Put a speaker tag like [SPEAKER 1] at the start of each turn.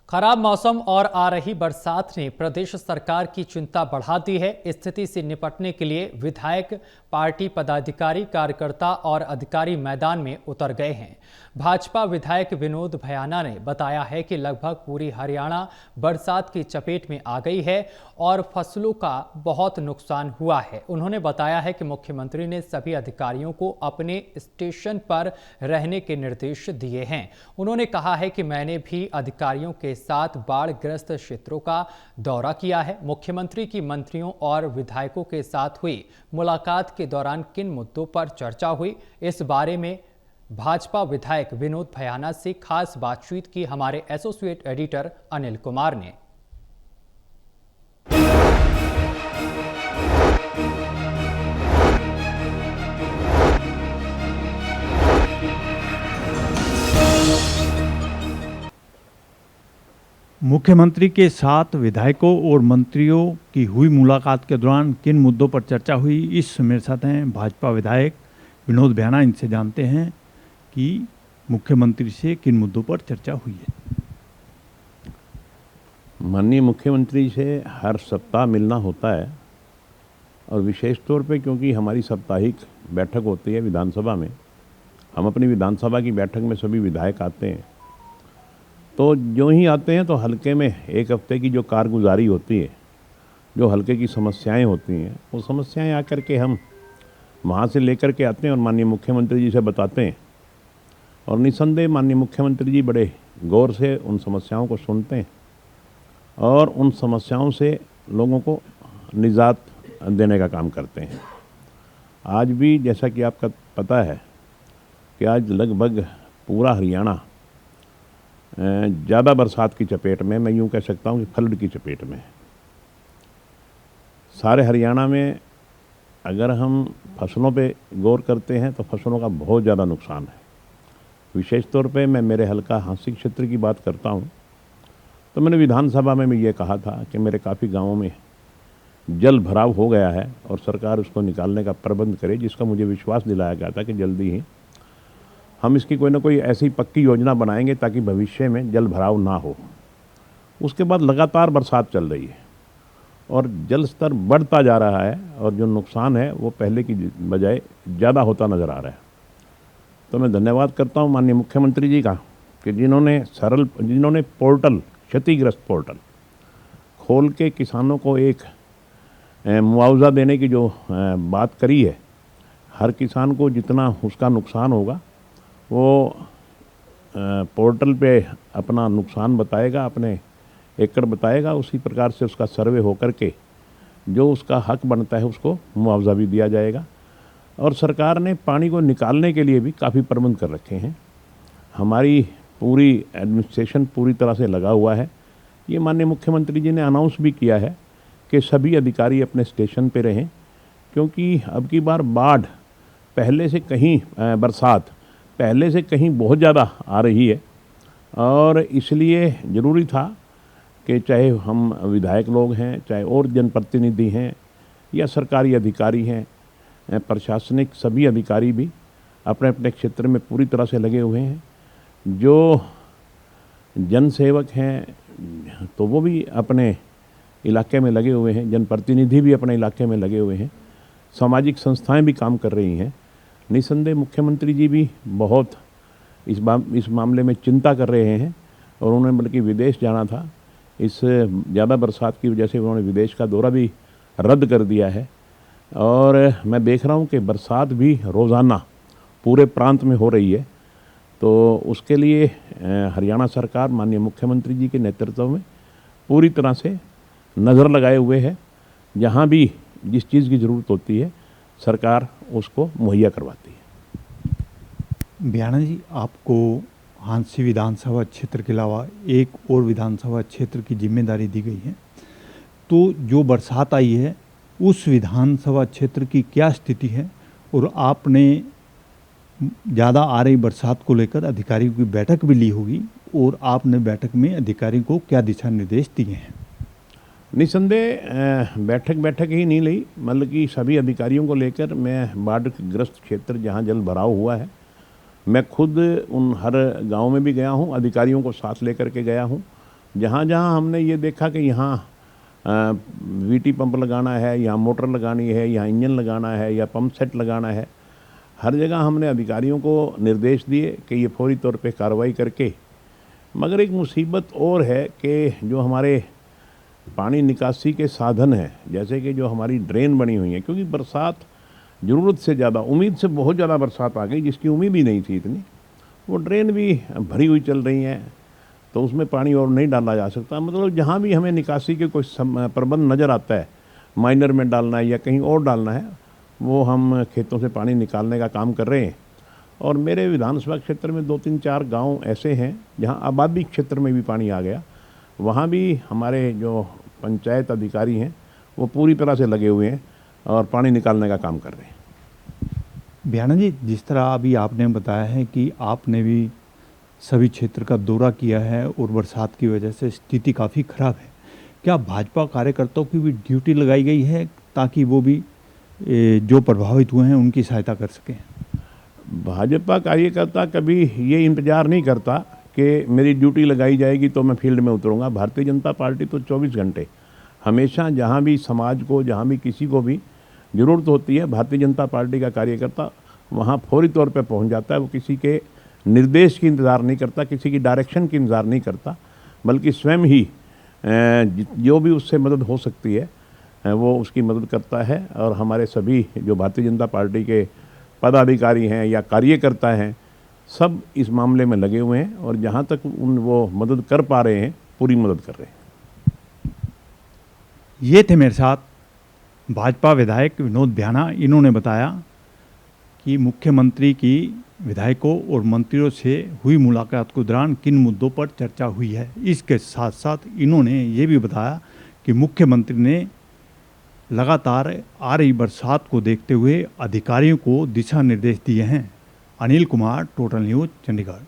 [SPEAKER 1] खराब मौसम और आ रही बरसात ने प्रदेश सरकार की चिंता बढ़ा दी है। स्थिति से निपटने के लिए विधायक, पार्टी पदाधिकारी, कार्यकर्ता और अधिकारी मैदान में उतर गए हैं। भाजपा विधायक विनोद भयाना ने बताया है कि लगभग पूरी हरियाणा बरसात की चपेट में आ गई है और फसलों का बहुत नुकसान हुआ है। उन्होंने बताया है कि मुख्यमंत्री ने सभी अधिकारियों को अपने स्टेशन पर रहने के निर्देश दिए हैं। उन्होंने कहा है कि मैंने भी अधिकारियों के साथ बाढ़ ग्रस्त क्षेत्रों का दौरा किया है। मुख्यमंत्री की मंत्रियों और विधायकों के साथ हुई मुलाकात के दौरान किन मुद्दों पर चर्चा हुई, इस बारे में भाजपा विधायक विनोद भयाना से खास बातचीत की हमारे एसोसिएट एडिटर अनिल कुमार ने।
[SPEAKER 2] मुख्यमंत्री के साथ विधायकों और मंत्रियों की हुई मुलाकात के दौरान किन मुद्दों पर चर्चा हुई, इस मेरे साथ हैं भाजपा विधायक विनोद भयाना। इनसे जानते हैं कि मुख्यमंत्री से किन मुद्दों पर चर्चा हुई है।
[SPEAKER 3] माननीय मुख्यमंत्री से हर सप्ताह मिलना होता है और विशेष तौर पे क्योंकि हमारी साप्ताहिक बैठक होती है विधानसभा में। हम अपनी विधानसभा की बैठक में सभी विधायक आते हैं, तो जो ही आते हैं तो हल्के में एक हफ्ते की जो कारगुजारी होती है, जो हल्के की समस्याएं होती हैं, वो समस्याएं आकर के हम वहाँ से लेकर के आते हैं और माननीय मुख्यमंत्री जी से बताते हैं। और निसंदेह माननीय मुख्यमंत्री जी बड़े गौर से उन समस्याओं को सुनते हैं और उन समस्याओं से लोगों को निजात देने का काम करते हैं। आज भी जैसा कि आपका पता है कि आज लगभग पूरा हरियाणा ज़्यादा बरसात की चपेट में, मैं यूँ कह सकता हूँ कि फ्लड की चपेट में है। सारे हरियाणा में अगर हम फसलों पे गौर करते हैं तो फसलों का बहुत ज़्यादा नुकसान है। विशेष तौर पे मैं मेरे हल्का हांसी क्षेत्र की बात करता हूँ तो मैंने विधानसभा में भी ये कहा था कि मेरे काफ़ी गाँवों में जल भराव हो गया है और सरकार उसको निकालने का प्रबंध करे, जिसका मुझे विश्वास दिलाया गया था कि जल्दी ही हम इसकी कोई ना कोई ऐसी पक्की योजना बनाएंगे ताकि भविष्य में जल भराव ना हो। उसके बाद लगातार बरसात चल रही है और जल स्तर बढ़ता जा रहा है और जो नुकसान है वो पहले की बजाय ज़्यादा होता नज़र आ रहा है। तो मैं धन्यवाद करता हूँ माननीय मुख्यमंत्री जी का कि जिन्होंने पोर्टल, क्षतिग्रस्त पोर्टल खोल के किसानों को एक मुआवजा देने की जो बात करी है। हर किसान को जितना उसका नुकसान होगा वो पोर्टल पे अपना नुकसान बताएगा, अपने एकड़ बताएगा, उसी प्रकार से उसका सर्वे होकर के जो उसका हक बनता है उसको मुआवजा भी दिया जाएगा। और सरकार ने पानी को निकालने के लिए भी काफ़ी प्रबंध कर रखे हैं। हमारी पूरी एडमिनिस्ट्रेशन पूरी तरह से लगा हुआ है। ये माननीय मुख्यमंत्री जी ने अनाउंस भी किया है कि सभी अधिकारी अपने स्टेशन पे रहें, क्योंकि अब की बार बाढ़ पहले से कहीं बरसात पहले से कहीं बहुत ज़्यादा आ रही है और इसलिए ज़रूरी था कि चाहे हम विधायक लोग हैं, चाहे और जनप्रतिनिधि हैं या सरकारी अधिकारी हैं, प्रशासनिक सभी अधिकारी भी अपने अपने क्षेत्र में पूरी तरह से लगे हुए हैं। जो जनसेवक हैं तो वो भी अपने इलाके में लगे हुए हैं, जनप्रतिनिधि भी अपने इलाके में लगे हुए हैं, सामाजिक संस्थाएं भी काम कर रही हैं। निसंदेह मुख्यमंत्री जी भी बहुत इस मामले में चिंता कर रहे हैं और उन्होंने बल्कि विदेश जाना था। इस ज़्यादा बरसात की वजह से उन्होंने विदेश का दौरा भी रद्द कर दिया है और मैं देख रहा हूं कि बरसात भी रोज़ाना पूरे प्रांत में हो रही है। तो उसके लिए हरियाणा सरकार माननीय मुख्यमंत्री जी के नेतृत्व में पूरी तरह से नज़र लगाए हुए है। जहां भी जिस चीज़ की ज़रूरत होती है सरकार उसको मुहैया करवाती है।
[SPEAKER 2] भयाना जी, आपको हांसी विधानसभा क्षेत्र के अलावा एक और विधानसभा क्षेत्र की जिम्मेदारी दी गई है, तो जो बरसात आई है उस विधानसभा क्षेत्र की क्या स्थिति है और आपने ज़्यादा आ रही बरसात को लेकर अधिकारियों की बैठक भी ली होगी और आपने बैठक में अधिकारियों को क्या दिशा निर्देश दिए हैं?
[SPEAKER 3] निसंदेह बैठक ही नहीं ली, मतलब कि सभी अधिकारियों को लेकर मैं बाढ़ ग्रस्त क्षेत्र जहां जल भराव हुआ है मैं खुद उन हर गांव में भी गया हूं, अधिकारियों को साथ लेकर के गया हूं। जहाँ जहाँ हमने ये देखा कि यहाँ वीटी पंप लगाना है, यहाँ मोटर लगानी है, यहाँ इंजन लगाना है या पंप सेट लगाना है, हर जगह हमने अधिकारियों को निर्देश दिए कि ये फौरी तौर पे कार्रवाई करके। मगर एक मुसीबत और है कि जो हमारे पानी निकासी के साधन हैं, जैसे कि जो हमारी ड्रेन बनी हुई है, क्योंकि बरसात ज़रूरत से ज़्यादा, उम्मीद से बहुत ज़्यादा बरसात आ गई, जिसकी उम्मीद ही नहीं थी इतनी, वो ड्रेन भी भरी हुई चल रही हैं, तो उसमें पानी और नहीं डाला जा सकता। मतलब जहाँ भी हमें निकासी के कोई प्रबंध नज़र आता है, माइनर में डालना है या कहीं और डालना है, वो हम खेतों से पानी निकालने का काम कर रहे हैं। और मेरे विधानसभा क्षेत्र में 2-3-4 गांव ऐसे हैं जहां आबादी क्षेत्र में भी पानी आ गया, वहां भी हमारे जो पंचायत अधिकारी हैं वो पूरी तरह से लगे हुए हैं और पानी निकालने का काम कर रहे हैं।
[SPEAKER 2] बियाना जी, जिस तरह अभी आपने बताया है कि आपने भी सभी क्षेत्र का दौरा किया है और बरसात की वजह से स्थिति काफ़ी खराब है, क्या भाजपा कार्यकर्ताओं की भी ड्यूटी लगाई गई है ताकि वो भी जो प्रभावित हुए हैं उनकी सहायता कर सकें?
[SPEAKER 3] भाजपा कार्यकर्ता कभी ये इंतज़ार नहीं करता कि मेरी ड्यूटी लगाई जाएगी तो मैं फील्ड में उतरूंगा। भारतीय जनता पार्टी तो 24 घंटे हमेशा जहां भी समाज को, जहां भी किसी को भी ज़रूरत होती है, भारतीय जनता पार्टी का कार्यकर्ता वहां फौरी तौर पर पहुंच जाता है। वो किसी के निर्देश की इंतज़ार नहीं करता, किसी की डायरेक्शन की इंतज़ार नहीं करता, बल्कि स्वयं ही जो भी उससे मदद हो सकती है वो उसकी मदद करता है। और हमारे सभी जो भारतीय जनता पार्टी के पदाधिकारी हैं या कार्यकर्ता हैं, सब इस मामले में लगे हुए हैं और जहां तक वो मदद कर पा रहे हैं पूरी मदद कर रहे हैं।
[SPEAKER 2] ये थे मेरे साथ भाजपा विधायक विनोद बियाना। इन्होंने बताया कि मुख्यमंत्री की विधायकों और मंत्रियों से हुई मुलाकात के दौरान किन मुद्दों पर चर्चा हुई है। इसके साथ साथ इन्होंने ये भी बताया कि मुख्यमंत्री ने लगातार आ रही बरसात को देखते हुए अधिकारियों को दिशा निर्देश दिए हैं। Anil Kumar, total news, Chandigarh.